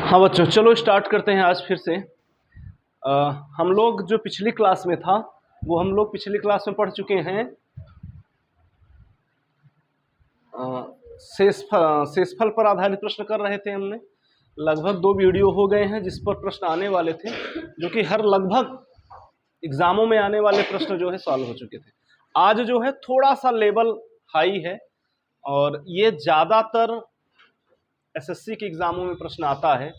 हाँ बच्चों, चलो स्टार्ट करते हैं आज फिर से। हम लोग जो पिछली क्लास में था वो हम लोग पिछली क्लास में पढ़ चुके हैं। शेषफल पर आधारित प्रश्न कर रहे थे हमने। लगभग 2 वीडियो हो गए हैं जिस पर प्रश्न आने वाले थे, जो कि हर लगभग एग्जामों में आने वाले प्रश्न जो है सॉल्व हो चुके थे। आज जो है थोड़ा सा लेवल हाई है और ये ज़्यादातर एसएससी के एग्जामों में प्रश्न आता है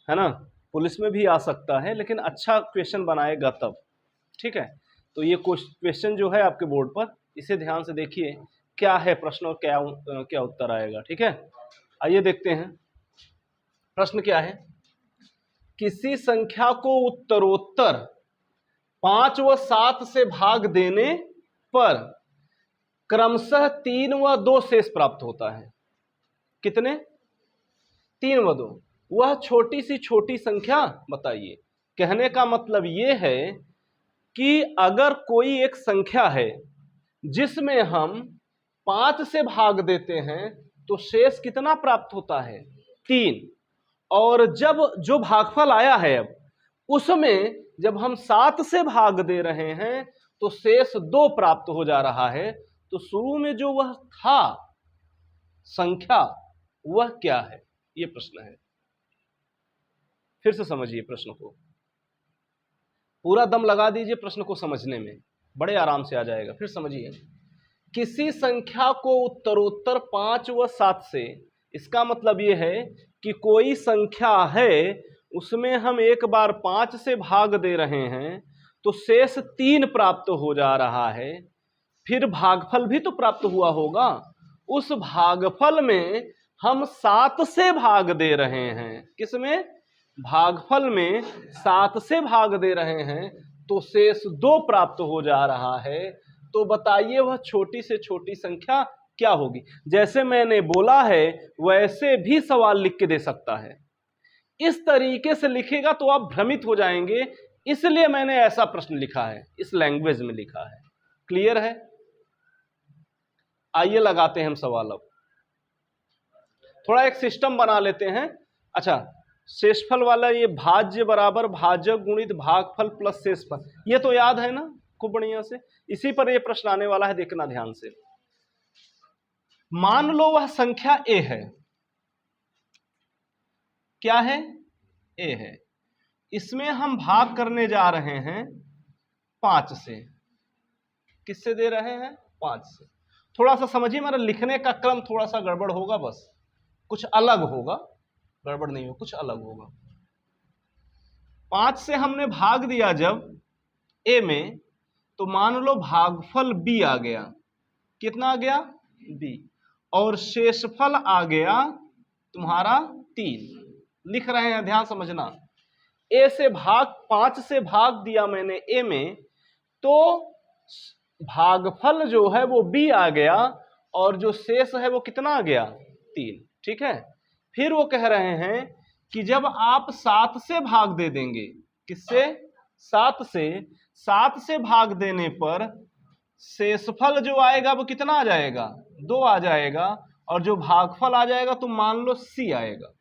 ना। पुलिस में भी आ सकता है, लेकिन अच्छा क्वेश्चन बनाएगा तब। ठीक है, तो ये क्वेश्चन जो है आपके बोर्ड पर, इसे ध्यान से देखिए क्या है प्रश्न और क्या उत्तर आएगा। ठीक है, आइए देखते हैं प्रश्न क्या है। किसी संख्या को उत्तरोत्तर 5 व 7 से भाग देने पर क्रमशः 3 व 2 शेष प्राप्त होता है। कितने? 3 व 2। वह छोटी सी छोटी संख्या बताइए। कहने का मतलब ये है कि अगर कोई एक संख्या है जिसमें हम 5 से भाग देते हैं तो शेष कितना प्राप्त होता है? 3। और जब जो भागफल आया है अब उसमें जब हम 7 से भाग दे रहे हैं तो शेष 2 प्राप्त हो जा रहा है। तो शुरू में जो वह था संख्या वह क्या है? ये प्रश्न है। फिर से समझिए प्रश्न को, पूरा दम लगा दीजिए प्रश्न को समझने में, बड़े आराम से आ जाएगा। फिर समझिए, किसी संख्या को उत्तरोत्तर 5 व 7 से, इसका मतलब यह है कि कोई संख्या है उसमें हम एक बार 5 से भाग दे रहे हैं तो शेष 3 प्राप्त हो जा रहा है। फिर भागफल भी तो प्राप्त हुआ होगा। उस भागफल में हम 7 से भाग दे रहे हैं। किसमें? भागफल में 7 से भाग दे रहे हैं तो शेष 2 प्राप्त हो जा रहा है। तो बताइए वह छोटी से छोटी संख्या क्या होगी? जैसे मैंने बोला है वैसे भी सवाल लिख के दे सकता है। इस तरीके से लिखेगा तो आप भ्रमित हो जाएंगे, इसलिए मैंने ऐसा प्रश्न लिखा है, इस लैंग्वेज में लिखा है। क्लियर है? आइए लगाते हैं हम सवाल। अब थोड़ा एक सिस्टम बना लेते हैं। अच्छा, शेषफल वाला ये भाज्य बराबर भाजक गुणित भागफल प्लस शेषफल, ये तो याद है ना खूब बढ़िया से। इसी पर ये प्रश्न आने वाला है, देखना ध्यान से। मान लो वह संख्या ए है। क्या है? ए है। इसमें हम भाग करने जा रहे हैं 5 से। किससे दे रहे हैं? 5 से। थोड़ा सा समझिए, मेरा लिखने का क्रम थोड़ा सा गड़बड़ होगा, बस कुछ अलग होगा, गड़बड़ नहीं हो, कुछ अलग होगा। 5 से हमने भाग दिया जब ए में, तो मान लो भागफल बी आ गया। कितना आ गया? बी। और शेषफल आ गया तुम्हारा 3। लिख रहे हैं, ध्यान समझना। ए से 5 से भाग दिया मैंने ए में, तो भागफल जो है वो बी आ गया और जो शेष है वो कितना आ गया? 3। ठीक है। फिर वो कह रहे हैं कि जब आप 7 से भाग दे देंगे, किससे? 7 से। 7 से भाग देने पर शेषफल जो आएगा वो कितना आ जाएगा? 2 आ जाएगा। और जो भागफल आ जाएगा तो मान लो सी आएगा।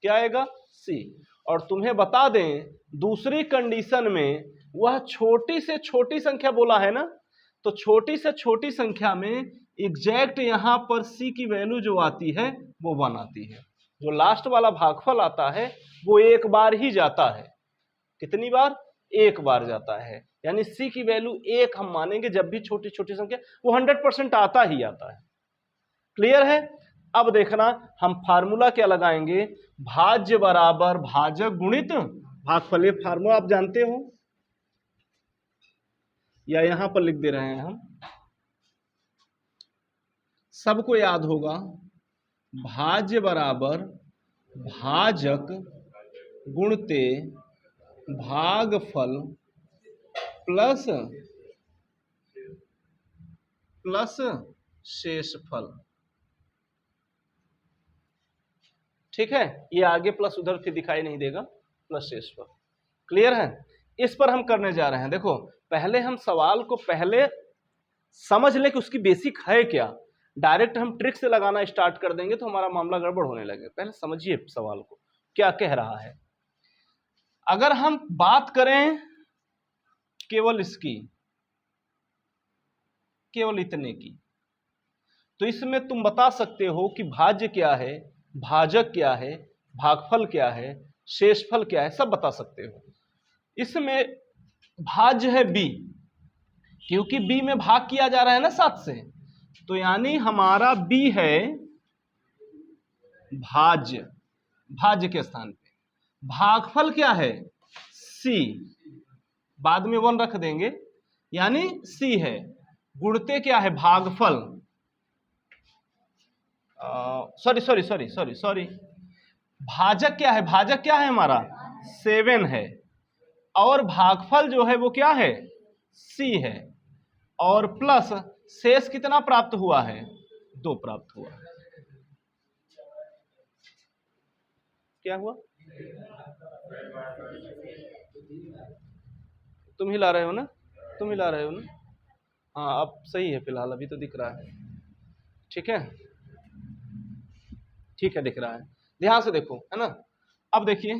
क्या आएगा? सी। और तुम्हें बता दें दूसरी कंडीशन में वह छोटी से छोटी संख्या बोला है ना, तो छोटी से छोटी संख्या में एग्जैक्ट यहां पर सी की वैल्यू जो आती है वो 1 आती है। जो लास्ट वाला भागफल आता है वो एक बार ही जाता है। कितनी बार? एक बार जाता है। यानी सी की वैल्यू 1 हम मानेंगे जब भी छोटी छोटी संख्या, वो 100% आता ही आता है। क्लियर है? अब देखना हम फार्मूला क्या लगाएंगे। भाज्य बराबर भाजक गुणित भागफल। ये फार्मूला आप जानते हो या यहां पर लिख दे रहे हैं हम, सबको याद होगा। भाज्य बराबर भाजक गुणते भागफल प्लस शेषफल। ठीक है, ये आगे प्लस उधर फिर दिखाई नहीं देगा, प्लस शेषफल। क्लियर है? इस पर हम करने जा रहे हैं। देखो, पहले हम सवाल को पहले समझ लें कि उसकी बेसिक है क्या। डायरेक्ट हम ट्रिक से लगाना स्टार्ट कर देंगे तो हमारा मामला गड़बड़ होने लगेगा। पहले समझिए सवाल को, क्या कह रहा है। अगर हम बात करें केवल इसकी, केवल इतने की, तो इसमें तुम बता सकते हो कि भाज्य क्या है, भाजक क्या है, भागफल क्या है, शेषफल क्या है, सब बता सकते हो। इसमें भाज्य है b, क्योंकि b में भाग किया जा रहा है ना 7 से, तो यानी हमारा b है भाज्य, भाज्य के स्थान पे। भागफल क्या है c, बाद में 1 रख देंगे, यानी c है। गुणते क्या है भागफल, सॉरी, भाजक क्या है, भाजक क्या है हमारा 7 है, और भागफल जो है वो क्या है c है, और प्लस शेष कितना प्राप्त हुआ है 2 प्राप्त हुआ है। क्या हुआ, तुम ही ला रहे हो ना, तुम ही ला रहे हो ना, हाँ अब सही है, फिलहाल अभी तो दिख रहा है, ठीक है, ठीक है, दिख रहा है, ध्यान से देखो, है ना। अब देखिए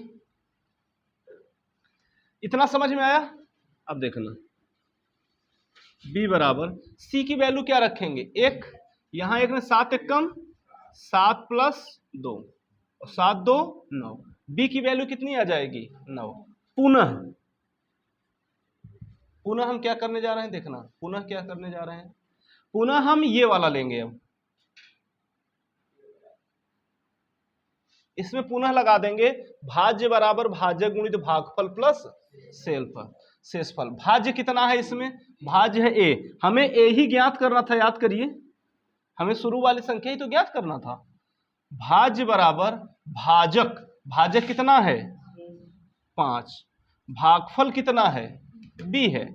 इतना समझ में आया। अब देखना b बराबर c की वैल्यू क्या रखेंगे 1, यहां 1 ने 7 1 कम 7 प्लस 2 और 7 2 9, b की वैल्यू कितनी आ जाएगी 9। पुनः हम क्या करने जा रहे हैं, देखना पुनः क्या करने जा रहे हैं, पुनः हम ये वाला लेंगे। अब इसमें पुनः लगा देंगे भाज्य बराबर भाजक गुणित भागफल प्लस शेषफल। भाज्य कितना है इसमें, भाज्य है a, हमें a ही ज्ञात करना था, याद करिए, हमें शुरू वाली संख्या ही तो ज्ञात करना था। भाज्य बराबर भाजक, भाजक कितना है 5, भागफल कितना है b है,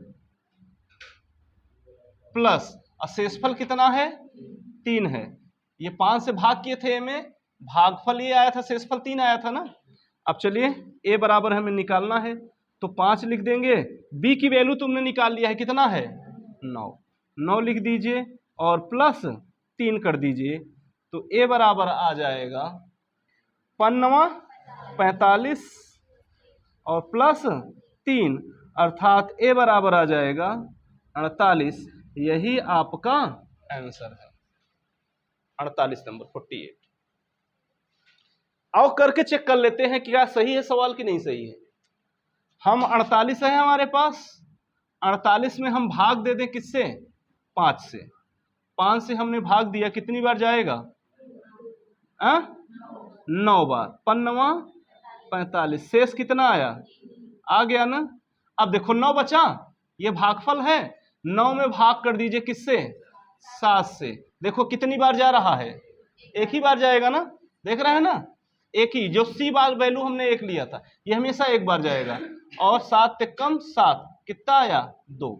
प्लस शेषफल कितना है 3 है। ये 5 से भाग किए थे में, भागफल ये आया था, शेषफल 3 आया था ना। अब चलिए a बराबर हमें निकालना है, तो 5 लिख देंगे, b की वैल्यू तुमने निकाल लिया है, कितना है 9 लिख दीजिए और प्लस 3 कर दीजिए, तो a बराबर आ जाएगा 45 और प्लस 3, अर्थात a बराबर आ जाएगा 48। यही आपका आंसर है, 48 नंबर 48। आओ करके चेक कर लेते हैं कि क्या सही है सवाल कि नहीं सही है। हम 48 है हमारे पास, 48 में हम भाग दे दें किससे 5 से, 5 से हमने भाग दिया, कितनी बार जाएगा 9 बार, 5 45, शेष कितना आया, आ गया ना। अब देखो 9 बचा, ये भागफल है, 9 में भाग कर दीजिए किससे 7 से, देखो कितनी बार जा रहा है, एक ही बार जाएगा ना, देख रहे हैं ना, एक ही, जो सी बार वैल्यू हमने 1 लिया था, ये हमेशा एक बार जाएगा, और 7 से कम 7, कितना आया 2।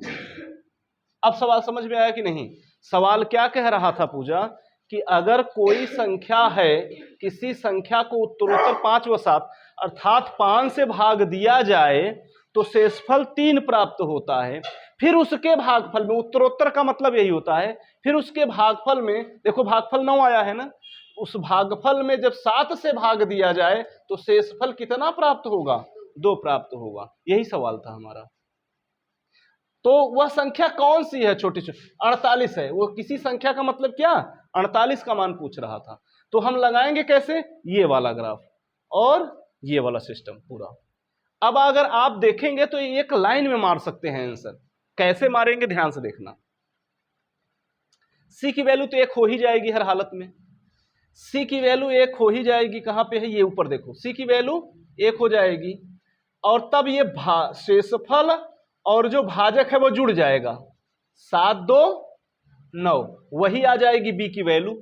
अब सवाल समझ में आया कि नहीं। सवाल क्या कह रहा था पूजा, कि अगर कोई संख्या है, किसी संख्या को उत्तरोत्तर 5 व 7 अर्थात 5 से भाग दिया जाए तो शेषफल 3 प्राप्त होता है, फिर उसके भागफल में, उत्तरोत्तर का मतलब यही होता है, फिर उसके भागफल में देखो भागफल 9 आया है ना, उस भागफल में जब 7 से भाग दिया जाए तो शेषफल कितना प्राप्त होगा 2 प्राप्त होगा। यही सवाल था हमारा। तो वह संख्या कौन सी है, छोटी छोटी 48 है, वो किसी संख्या का मतलब क्या 48 का मान पूछ रहा था। तो हम लगाएंगे कैसे, ये वाला ग्राफ और ये वाला सिस्टम पूरा। अब अगर आप देखेंगे तो एक लाइन में मार सकते हैं आंसर, कैसे मारेंगे ध्यान से देखना। सी की वैल्यू तो 1 हो ही जाएगी हर हालत में, सी की वैल्यू 1 हो ही जाएगी, कहां पे है ये ऊपर देखो, सी की वैल्यू 1 हो जाएगी, और तब ये शेषफल और जो भाजक है वो जुड़ जाएगा, 7 2 9, वही आ जाएगी बी की वैल्यू,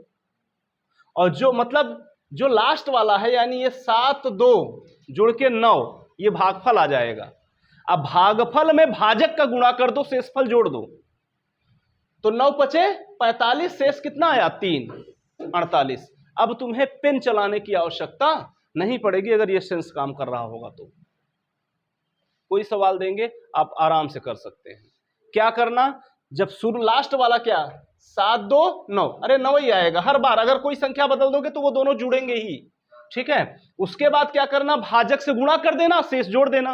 और जो मतलब जो लास्ट वाला है यानी ये 7 2 जुड़ के 9, ये भागफल आ जाएगा। अब भागफल में भाजक का गुणा कर दो, शेषफल जोड़ दो, तो 9 पचे 45, शेष कितना आया 3 48। अब तुम्हें पेन चलाने की आवश्यकता नहीं पड़ेगी अगर ये सेंस काम कर रहा होगा तो। कोई सवाल देंगे आप आराम से कर सकते हैं। क्या करना, जब शुरू लास्ट वाला क्या 7 2 9, अरे 9 ही आएगा हर बार, अगर कोई संख्या बदल दोगे तो वो दोनों जुड़ेंगे ही, ठीक है। उसके बाद क्या करना, भाजक से गुणा कर देना, शेष जोड़ देना।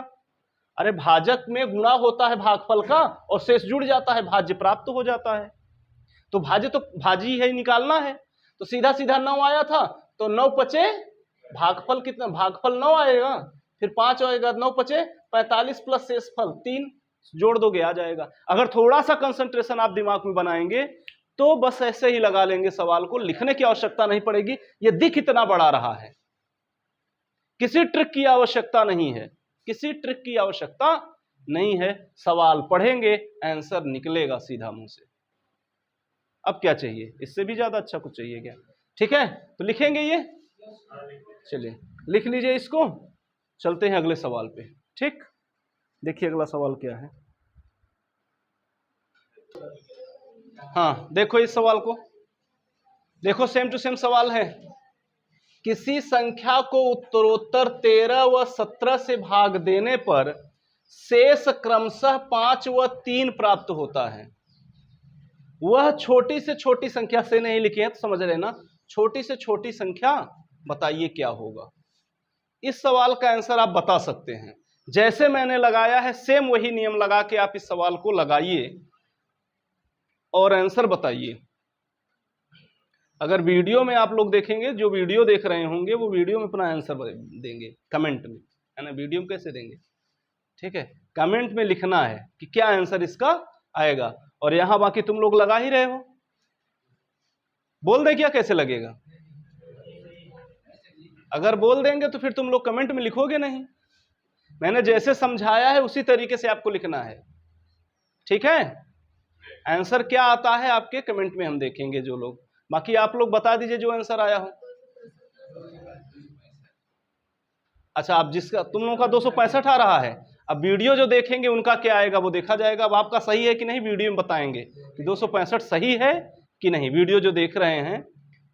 अरे भाजक में गुणा होता है भागफल का और शेष जुड़ जाता है, भाज्य प्राप्त हो जाता है। तो भाज्य तो भाजी है, निकालना है। तो सीधा सीधा 9 आया था, तो 9 पचे भागफल कितना, भागफल 9 आएगा, फिर 5 आएगा, 9 पचे 45 प्लस शेषफल 3 जोड़ दोगे आ जाएगा। अगर थोड़ा सा कंसंट्रेशन आप दिमाग में बनाएंगे तो बस ऐसे ही लगा लेंगे सवाल को, लिखने की आवश्यकता नहीं पड़ेगी। ये दिख इतना बड़ा रहा है, किसी ट्रिक की आवश्यकता नहीं है, किसी ट्रिक की आवश्यकता नहीं है। सवाल पढ़ेंगे, आंसर निकलेगा सीधा मुंह से। अब क्या चाहिए, इससे भी ज्यादा अच्छा कुछ चाहिए क्या? ठीक है, तो लिखेंगे ये, चलिए लिख लीजिए इसको, चलते हैं अगले सवाल पे। ठीक, देखिए अगला सवाल क्या है। हाँ देखो इस सवाल को, देखो सेम टू सेम सवाल है। किसी संख्या को उत्तरोत्तर 13 व 17 से भाग देने पर शेष क्रमशः 5 व 3 प्राप्त होता है। वह छोटी से छोटी संख्या से नहीं लिखी है तो समझ लेना, छोटी से छोटी संख्या बताइए क्या होगा। इस सवाल का आंसर आप बता सकते हैं, जैसे मैंने लगाया है सेम वही नियम लगा के आप इस सवाल को लगाइए और आंसर बताइए। अगर वीडियो में आप लोग देखेंगे, जो वीडियो देख रहे होंगे वो वीडियो में अपना आंसर देंगे कमेंट में, है ना। वीडियो में कैसे देंगे, ठीक है, कमेंट में लिखना है कि क्या आंसर इसका आएगा। और यहां बाकी तुम लोग लगा ही रहे हो, बोल दे क्या, कैसे लगेगा? अगर बोल देंगे तो फिर तुम लोग कमेंट में लिखोगे नहीं। मैंने जैसे समझाया है उसी तरीके से आपको लिखना है, ठीक है। आंसर क्या आता है आपके कमेंट में हम देखेंगे जो लोग, बाकी आप लोग बता दीजिए जो आंसर आया हो। अच्छा, आप जिसका तुम लोगों का 265 आ रहा है, अब वीडियो जो देखेंगे उनका क्या आएगा वो देखा जाएगा। अब आपका सही है कि नहीं वीडियो में बताएंगे कि 265 सही है कि नहीं। वीडियो जो देख रहे हैं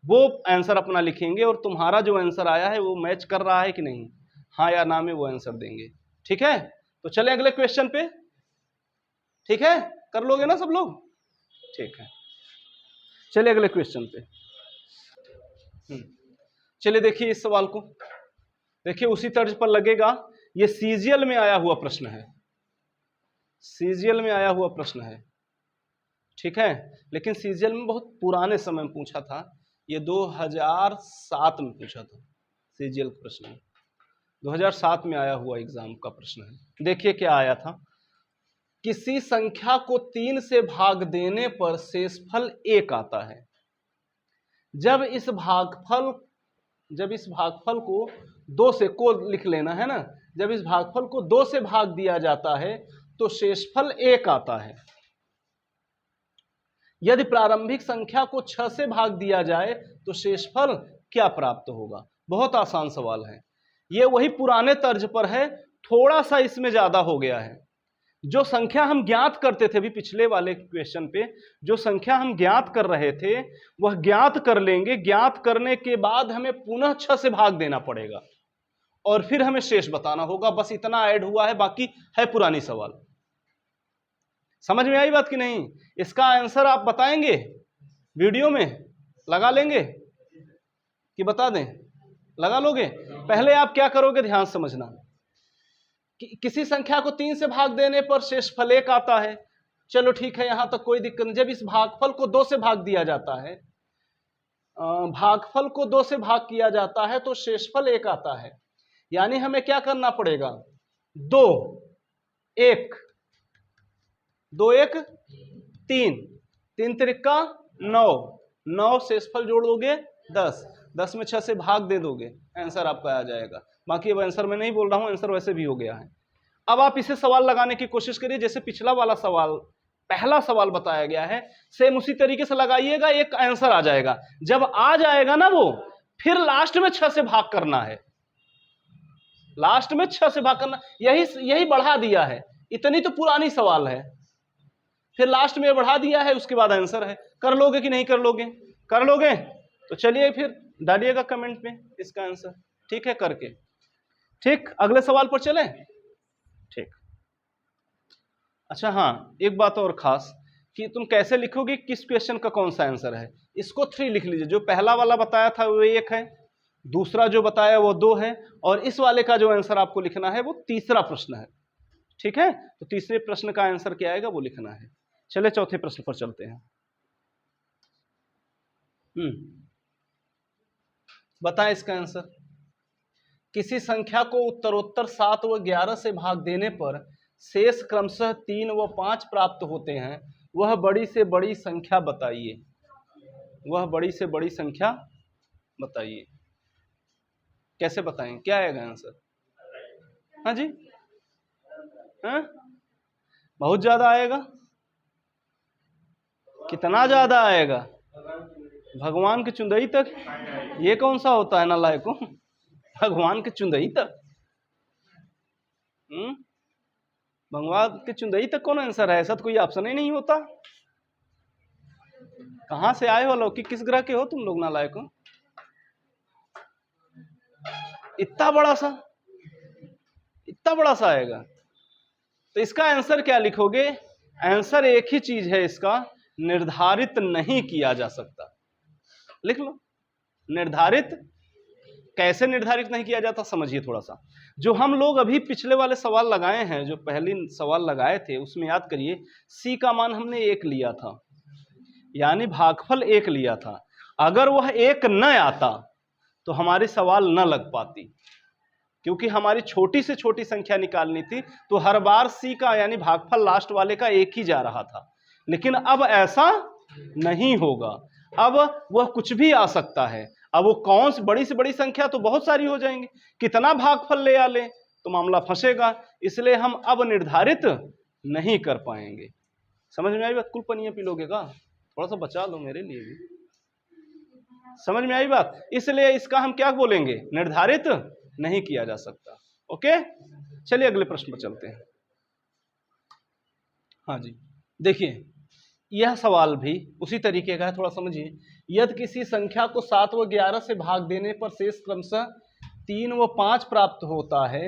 वो आंसर अपना लिखेंगे और तुम्हारा जो आंसर आया है वो मैच कर रहा है कि नहीं, हाँ या ना में वो आंसर देंगे, ठीक है। तो चले अगले क्वेश्चन पे, ठीक है, कर लोगे ना सब लोग, ठीक है। चलिए अगले क्वेश्चन पे, चलिए देखिए इस सवाल को, देखिए उसी तर्ज पर लगेगा। ये सीजीएल में आया हुआ प्रश्न है, सीजीएल में आया हुआ प्रश्न है, ठीक है। लेकिन सीजीएल में बहुत पुराने समय में पूछा था, ये 2007 में पूछा था सीजीएल प्रश्न, 2007 में आया हुआ एग्जाम का प्रश्न है। देखिए क्या आया था, किसी संख्या को 3 से भाग देने पर शेषफल 1 आता है। जब इस भागफल को 2 से, को लिख लेना है ना, जब इस भागफल को 2 से भाग दिया जाता है तो शेषफल 1 आता है। यदि प्रारंभिक संख्या को 6 से भाग दिया जाए तो शेषफल क्या प्राप्त होगा। बहुत आसान सवाल है, ये वही पुराने तर्ज पर है, थोड़ा सा इसमें ज्यादा हो गया है। जो संख्या हम ज्ञात करते थे अभी पिछले वाले क्वेश्चन पे, जो संख्या हम ज्ञात कर रहे थे वह ज्ञात कर लेंगे, ज्ञात करने के बाद हमें पुनः 6 से भाग देना पड़ेगा और फिर हमें शेष बताना होगा। बस इतना ऐड हुआ है, बाकी है पुरानी सवाल। समझ में आई बात कि नहीं? इसका आंसर आप बताएंगे, वीडियो में लगा लेंगे कि बता दें? लगा लोगे? पहले आप क्या करोगे ध्यान समझना, कि किसी संख्या को 3 से भाग देने पर शेषफल 1 आता है। चलो ठीक है, यहां तक कोई दिक्कत नहीं। जब इस भागफल को 2 से भाग दिया जाता है, भागफल को 2 से भाग किया जाता है तो शेषफल 1 आता है। यानी हमें क्या करना पड़ेगा, 2 1 2 1 3 3 त्रिका 9 9 शेषफल जोड़ दोगे 10 10 में 6 से भाग दे दोगे, आंसर आपका आ जाएगा। बाकी अब आंसर मैं नहीं बोल रहा हूं, आंसर वैसे भी हो गया है। अब आप इसे सवाल लगाने की कोशिश करिए, जैसे पिछला वाला सवाल, पहला सवाल बताया गया है, सेम उसी तरीके से लगाइएगा, एक आंसर आ जाएगा। जब आ जाएगा ना वो, फिर लास्ट में 6 से भाग करना है, लास्ट में 6 से भाग करना, यही बढ़ा दिया है। इतनी तो पुरानी सवाल है, फिर लास्ट में बढ़ा दिया है, उसके बाद आंसर है। कर लोगे कि नहीं कर लोगे? कर लोगे तो चलिए फिर डालिएगा कमेंट में इसका आंसर, ठीक है, करके। ठीक, अगले सवाल पर चलें। ठीक, अच्छा हाँ, एक बात और खास कि तुम कैसे लिखोगे किस क्वेश्चन का कौन सा आंसर है, इसको 3 लिख लीजिए। जो पहला वाला बताया था वो 1 है, दूसरा जो बताया वो 2 है, और इस वाले का जो आंसर आपको लिखना है वो तीसरा प्रश्न है। ठीक है, तो तीसरे प्रश्न का आंसर क्या आएगा वो लिखना है। चले चौथे प्रश्न पर चलते हैं। बताएं इसका आंसर। किसी संख्या को उत्तरोत्तर 7 व 11 से भाग देने पर शेष क्रमशः 3 व 5 प्राप्त होते हैं, वह बड़ी से बड़ी संख्या बताइए। वह बड़ी से बड़ी संख्या बताइए। कैसे बताएं, क्या आएगा आंसर? हाँ जी, हाँ, बहुत ज्यादा आएगा। कितना ज्यादा आएगा? भगवान के चुंदई तक। ये कौन सा होता है नालायकों? भगवान के चुंदई तक? भगवान के चुंदई तक कौन आंसर है? ऐसा तो कोई ऑप्शन ही नहीं होता। कहां से आए हो लौकिक? किस ग्रह के हो तुम लोग नालायकों? इतना बड़ा सा, इतना बड़ा सा आएगा। तो इसका आंसर क्या लिखोगे? आंसर एक ही चीज है इसका, निर्धारित नहीं किया जा सकता। लिख लो, निर्धारित। कैसे निर्धारित नहीं किया जाता समझिए थोड़ा सा। जो हम लोग अभी पिछले वाले सवाल लगाए हैं, जो पहले सवाल लगाए थे, उसमें याद करिए सी का मान हमने 1 लिया था, यानी भागफल 1 लिया था। अगर वह 1 न आता तो हमारी सवाल न लग पाती, क्योंकि हमारी छोटी से छोटी संख्या निकालनी थी, तो हर बार सी का यानी भागफल लास्ट वाले का 1 ही जा रहा था। लेकिन अब ऐसा नहीं होगा, अब वह कुछ भी आ सकता है। अब वो कौन सी बड़ी से बड़ी संख्या, तो बहुत सारी हो जाएंगी, कितना भागफल ले आ ले तो मामला फंसेगा। इसलिए हम अब निर्धारित नहीं कर पाएंगे। समझ में आई बात? कुल पनिया पी लोगे का? थोड़ा सा बचा लो मेरे लिए भी। समझ में आई बात? इसलिए इसका हम क्या बोलेंगे? निर्धारित नहीं किया जा सकता। ओके, चलिए अगले प्रश्न पर चलते हैं। हाँ जी, देखिए यह सवाल भी उसी तरीके का है, थोड़ा समझिए। यदि किसी संख्या को 7 व 11 से भाग देने पर शेष क्रमशः 3 व 5 प्राप्त होता है,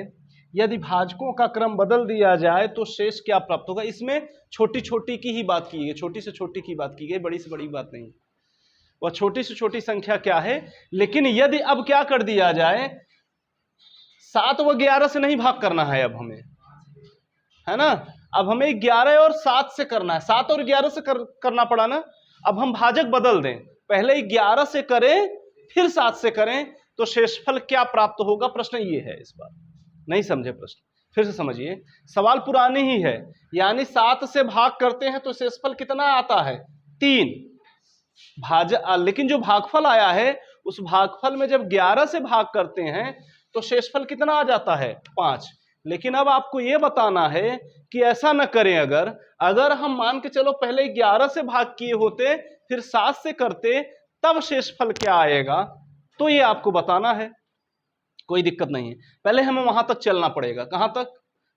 यदि भाजकों का क्रम बदल दिया जाए तो शेष क्या प्राप्त होगा? इसमें छोटी छोटी की ही बात की गई, छोटी से छोटी की बात की गई, बड़ी से बड़ी बात नहीं। वह छोटी से छोटी संख्या क्या है? लेकिन यदि अब क्या कर दिया जाए, 7 व 11 से नहीं भाग करना है अब हमें, है ना? अब हमें 11 और 7 से करना है। 7 और 11 से करना पड़ा ना। अब हम भाजक बदल दें, पहले 11 से करें फिर 7 से करें, तो शेषफल क्या प्राप्त होगा? प्रश्न ये है। इस बार नहीं समझे प्रश्न, फिर से समझिए। सवाल पुरानी ही है, यानी 7 से भाग करते हैं तो शेषफल कितना आता है? 3। लेकिन जो भागफल आया है, उस भागफल में जब 11 से भाग करते हैं तो शेषफल कितना आ जाता है? 5। लेकिन अब आपको यह बताना है कि ऐसा न करें। अगर हम मान के चलो पहले 11 से भाग किए होते फिर 7 से करते, तब शेषफल क्या आएगा, तो ये आपको बताना है। कोई दिक्कत नहीं है, पहले हमें वहां तक चलना पड़ेगा। कहां तक?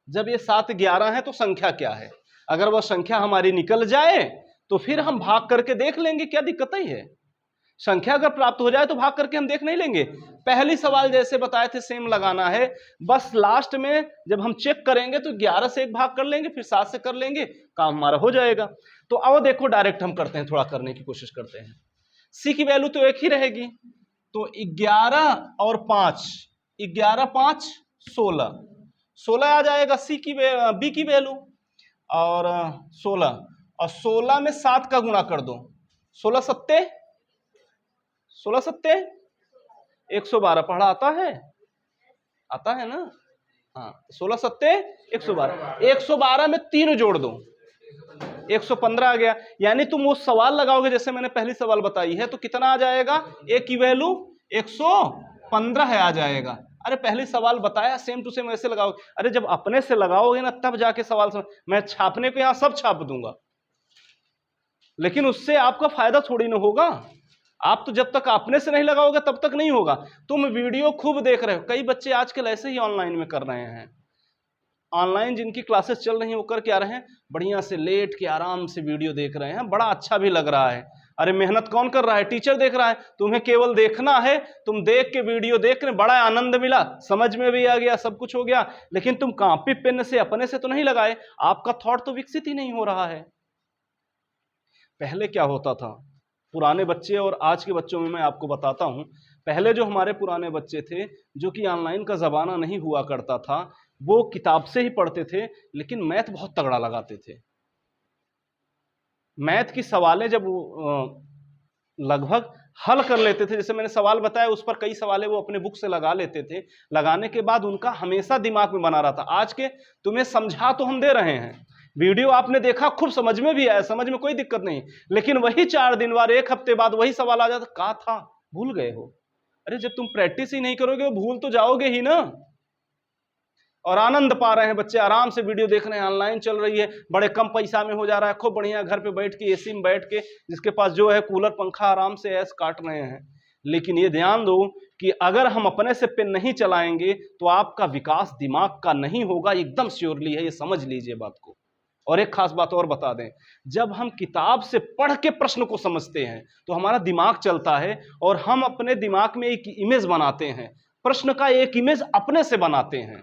जब ये 7 11 है तो संख्या क्या है। अगर वह संख्या हमारी निकल जाए तो फिर हम भाग करके देख लेंगे, क्या दिक्कत ही है। संख्या अगर प्राप्त हो जाए तो भाग करके हम देख नहीं लेंगे। पहली सवाल जैसे बताए थे सेम लगाना है, बस लास्ट में जब हम चेक करेंगे तो 11 से 1 भाग कर लेंगे, फिर 7 से कर लेंगे, काम हमारा हो जाएगा। तो अब देखो डायरेक्ट हम करते हैं, थोड़ा करने की कोशिश करते हैं। सी की वैल्यू तो एक ही रहेगी, तो 11 और 5, 11 5 16, 16 आ जाएगा सी की बी की वैल्यू, और 16 और 16 में 7 का गुणा कर दो, 16 सत्ते 112 पढ़ा आता है? आता है ना? हाँ, 16 सत्ते 112, 112 में 3 जोड़ दो, 115 आ गया। यानी तुम वो सवाल लगाओगे जैसे मैंने पहली सवाल बताई है, तो कितना आ जाएगा? ए की वैल्यू 115 आ जाएगा। अरे पहली सवाल बताया सेम टू सेम ऐसे लगाओगे। अरे जब अपने से लगाओगे ना तब जाके सवाल मैं छापने को यहां सब छाप दूंगा, लेकिन उससे आपका फायदा थोड़ी ना होगा। आप तो जब तक अपने से नहीं लगाओगे तब तक नहीं होगा। तुम वीडियो खूब देख रहे हो, कई बच्चे आजकल ऐसे ही ऑनलाइन में कर रहे हैं। ऑनलाइन जिनकी क्लासेस चल रही हैं वो कर क्या रहे हैं? बढ़िया से लेट के आराम से वीडियो देख रहे हैं, बड़ा अच्छा भी लग रहा है। अरे मेहनत कौन कर रहा है? टीचर देख रहा है। तुम्हें केवल देखना है, तुम देख के वीडियो देख रहे, बड़ा आनंद मिला, समझ में भी आ गया, सब कुछ हो गया, लेकिन तुम कॉपी पेन से अपने से तो नहीं लगाए, आपका थॉट तो विकसित ही नहीं हो रहा है। पहले क्या होता था, पुराने बच्चे और आज के बच्चों में मैं आपको बताता हूं। पहले जो हमारे पुराने बच्चे थे जो कि ऑनलाइन का ज़माना नहीं हुआ करता था, वो किताब से ही पढ़ते थे, लेकिन मैथ बहुत तगड़ा लगाते थे। मैथ की सवालें जब लगभग हल कर लेते थे, जैसे मैंने सवाल बताया उस पर कई सवालें वो अपने बुक से लगा लेते थे, लगाने के बाद उनका हमेशा दिमाग में बना रहा था। आज के तुम्हें समझा तो हम दे रहे हैं, वीडियो आपने देखा, खूब समझ में भी आया, समझ में कोई दिक्कत नहीं, लेकिन वही 4 दिन बाद, 1 हफ्ते बाद वही सवाल आ जाता, कहा था, भूल गए हो। अरे जब तुम प्रैक्टिस ही नहीं करोगे वो भूल तो जाओगे ही ना। और आनंद पा रहे हैं बच्चे, आराम से वीडियो देख रहे हैं, ऑनलाइन चल रही है, बड़े कम पैसा में हो जा रहा है, खूब बढ़िया, घर पे बैठ के एसी में बैठ के, जिसके पास जो है कूलर पंखा, आराम से ऐश काट रहे हैं। लेकिन ये ध्यान दो कि अगर हम अपने से पेन नहीं चलाएंगे तो आपका विकास दिमाग का नहीं होगा, एकदम श्योरली है, ये समझ लीजिए बात को। और एक खास बात और बता दें, जब हम किताब से पढ़ के प्रश्न को समझते हैं तो हमारा दिमाग चलता है और हम अपने दिमाग में एक इमेज बनाते हैं, प्रश्न का एक इमेज अपने से बनाते हैं।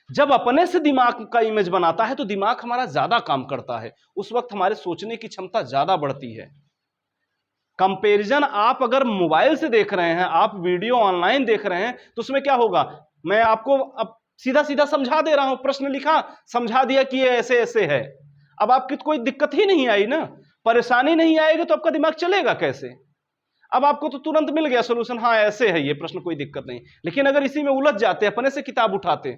जब अपने से दिमाग का इमेज बनाता है तो दिमाग हमारा ज्यादा काम करता है, उस वक्त हमारे सोचने की क्षमता ज्यादा बढ़ती है। कंपैरिजन आप अगर मोबाइल से देख रहे हैं, आप वीडियो ऑनलाइन देख रहे हैं, तो उसमें क्या होगा, मैं आपको अब सीधा सीधा समझा दे रहा हूं, प्रश्न लिखा, समझा दिया कि ये ऐसे ऐसे है। अब आपकी कोई दिक्कत ही नहीं आई ना, परेशानी नहीं आएगी तो आपका दिमाग चलेगा कैसे। अब आपको तो तुरंत मिल गया सोल्यूशन, हाँ ऐसे है ये प्रश्न, कोई दिक्कत नहीं। लेकिन अगर इसी में उलझ जाते, अपने से किताब उठाते,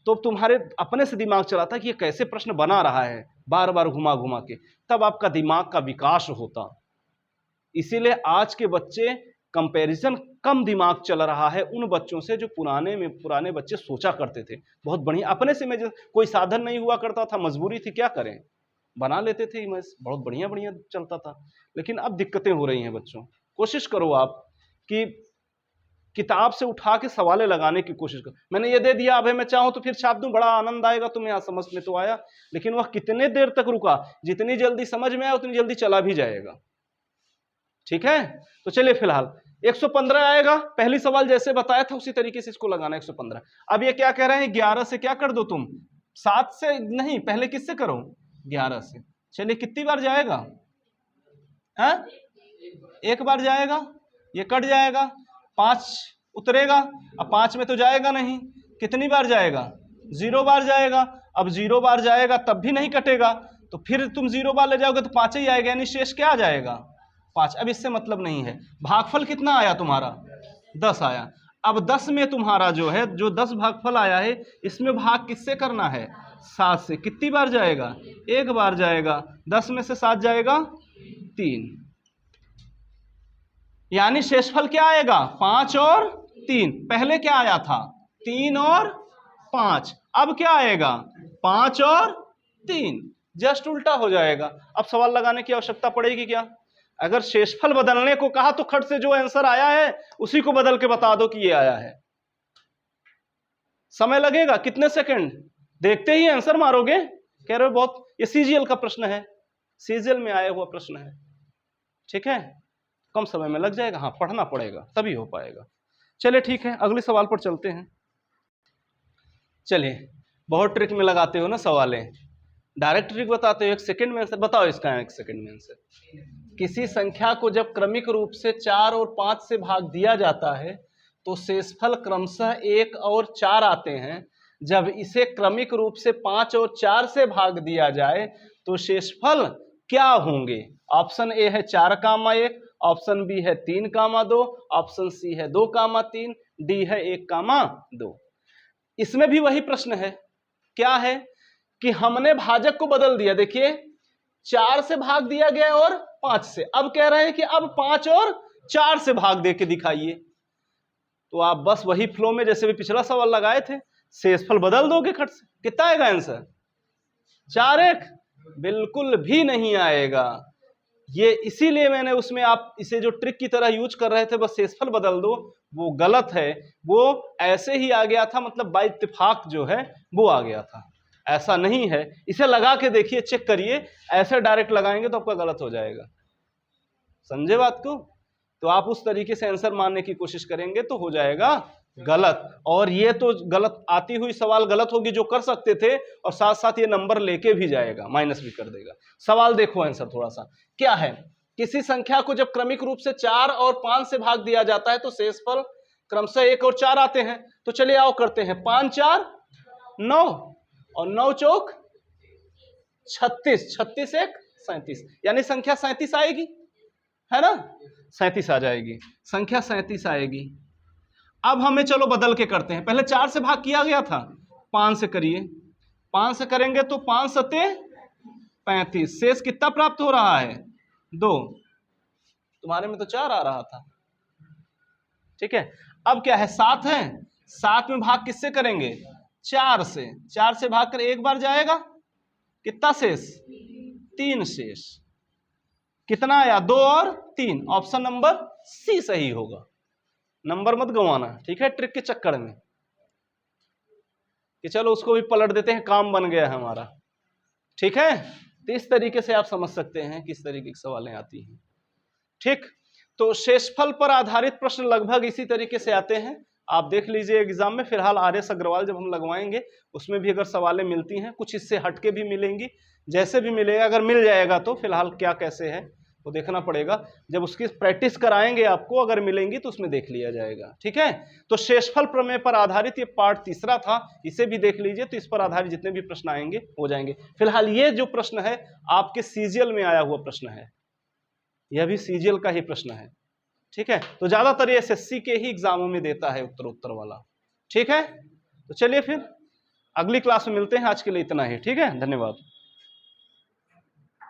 तो तुम्हारे अपने से दिमाग चलाता कि ये कैसे प्रश्न बना रहा है, बार बार घुमा घुमा के, तब आपका दिमाग का विकास होता। इसीलिए आज के बच्चे कंपैरिजन कम दिमाग चल रहा है उन बच्चों से जो पुराने बच्चे सोचा करते थे बहुत बढ़िया, अपने से में कोई साधन नहीं हुआ करता था, मजबूरी थी, क्या करें, बना लेते थे इमेज, बहुत बढ़िया बढ़िया चलता था। लेकिन अब दिक्कतें हो रही हैं बच्चों। कोशिश करो आप कि किताब से उठा के सवालें लगाने की कोशिश करो। मैंने ये दे दिया, अब मैं चाहूं तो फिर छाप दूं, बड़ा आनंद आएगा तुम्हें, यहाँ समझ में तो आया, लेकिन वह कितने देर तक रुका, जितनी जल्दी समझ में आया उतनी जल्दी चला भी जाएगा। ठीक है, तो चलिए फिलहाल 115 आएगा, पहली सवाल जैसे बताया था उसी तरीके से इसको लगाना 115। अब ये क्या कह रहे हैं, 11 से क्या कर दो तुम, 7 से नहीं, पहले किससे करो, 11 से। चलिए कितनी बार जाएगा, है? एक बार जाएगा, ये कट जाएगा, 5 उतरेगा, अब 5 में तो जाएगा नहीं, कितनी बार जाएगा, 0 बार जाएगा। अब 0 बार जाएगा तब भी नहीं कटेगा, तो फिर तुम 0 बार ले जाओगे तो 5 ही आएगा, यानी शेष क्या आ जाएगा, 5। अब इससे मतलब नहीं है। भागफल कितना आया तुम्हारा, 10 आया। अब 10 में तुम्हारा जो है, जो 10 भागफल आया है, इसमें भाग किससे करना है, 7 से। कितनी बार जाएगा, 1 बार जाएगा, 10 में से 7 जाएगा 3, यानी शेषफल क्या आएगा, 5 और 3। पहले क्या आया था, 3 और 5, अब क्या आएगा, 5 और 3, जस्ट उल्टा हो जाएगा। अब सवाल लगाने की आवश्यकता पड़ेगी क्या, अगर शेषफल बदलने को कहा तो खट से जो आंसर आया है उसी को बदल के बता दो कि ये आया है। समय लगेगा कितने सेकंड, देखते ही आंसर मारोगे, कह रहे हो बहुत, ये सीजीएल का प्रश्न है, सीजीएल में आया हुआ प्रश्न है, ठीक है, कम समय में लग जाएगा, हाँ पढ़ना पड़ेगा तभी हो पाएगा। चलिए ठीक है, अगले सवाल पर चलते हैं। चलिए, बहुत ट्रिक में लगाते हो ना सवालें, डायरेक्ट ट्रिक बताते हो, 1 सेकंड में आंसर बताओ इसका, 1 सेकंड में आंसर। किसी संख्या को जब क्रमिक रूप से 4 और 5 से भाग दिया जाता है तो शेषफल क्रमशः 1 और 4 आते हैं। जब इसे क्रमिक रूप से 5 और 4 से भाग दिया जाए तो शेषफल क्या होंगे। ऑप्शन ए है 4,1, ऑप्शन बी है 3,2, ऑप्शन सी है 2,3, डी है 1,2। इसमें भी वही प्रश्न है, क्या है कि हमने भाजक को बदल दिया, देखिए 4 से भाग दिया गया और 5 से, अब कह रहे हैं कि अब 5 और 4 से भाग दे के दिखाइए। तो आप बस वही फ्लो में जैसे भी पिछला सवाल लगाए थे, शेषफल बदल दोगे खट से, कितना आएगा आंसर, 4,1, बिल्कुल भी नहीं आएगा। ये इसीलिए मैंने उसमें आप इसे जो ट्रिक की तरह यूज कर रहे थे, बस शेषफल बदल दो, वो गलत है, वो ऐसे ही आ गया था, मतलब बाय इत्तेफाक जो है वो आ गया था, ऐसा नहीं है। इसे लगा के देखिए, चेक करिए, ऐसे डायरेक्ट लगाएंगे तो आपका गलत हो जाएगा, समझे बात को। तो आप उस तरीके से आंसर मानने की कोशिश करेंगे तो हो जाएगा गलत। और ये तो गलत आती हुई सवाल गलत होगी जो कर सकते थे, और साथ साथ ये नंबर लेके भी जाएगा, माइनस भी कर देगा। सवाल देखो आंसर थोड़ा सा क्या है, किसी संख्या को जब क्रमिक रूप से 4 और 5 से भाग दिया जाता है तो शेषफल क्रमशः 1 और 4 आते हैं। तो चलिए आओ करते हैं, 5 4 9 और 9 चौक 36, 36 1 37, यानी संख्या 37 आएगी, है ना, 37 आ जाएगी, संख्या 37 आएगी। अब हमें चलो बदल के करते हैं, पहले 4 से भाग किया गया था, 5 से करिए, 5 से करेंगे तो 5 सते 35, शेष कितना प्राप्त हो रहा है 2, तुम्हारे में तो 4 आ रहा था, ठीक है। अब क्या है 7 है, 7 में भाग किससे करेंगे 4 से, 4 से भाग कर एक बार जाएगा, कितना शेष 3 शेष, कितना आया 2 और 3, ऑप्शन नंबर सी सही होगा, नंबर मत गंवाना, ठीक है, ट्रिक के चक्कर में कि चलो उसको भी पलट देते हैं, काम बन गया है हमारा, ठीक है। तो इस तरीके से आप समझ सकते हैं किस तरीके की सवालें आती हैं, ठीक। तो शेषफल पर आधारित प्रश्न लगभग इसी तरीके से आते हैं, आप देख लीजिए एग्जाम में। फिलहाल RS अग्रवाल जब हम लगवाएंगे उसमें भी अगर सवालें मिलती हैं, कुछ इससे हटके भी मिलेंगी, जैसे भी मिलेगा, अगर मिल जाएगा तो फिलहाल क्या कैसे है वो देखना पड़ेगा, जब उसकी प्रैक्टिस कराएंगे आपको, अगर मिलेंगी तो उसमें देख लिया जाएगा, ठीक है। तो शेषफल प्रमेय पर आधारित ये पार्ट तीसरा था, इसे भी देख लीजिए, तो इस पर आधारित जितने भी प्रश्न आएंगे हो जाएंगे। फिलहाल ये जो प्रश्न है आपके सीजीएल में आया हुआ प्रश्न है, यह भी सीजीएल का ही प्रश्न है, ठीक है। तो ज्यादातर ये SSC के ही एग्जामों में देता है उत्तर वाला, ठीक है। तो चलिए फिर अगली क्लास में मिलते हैं, आज के लिए इतना ही, ठीक है, धन्यवाद।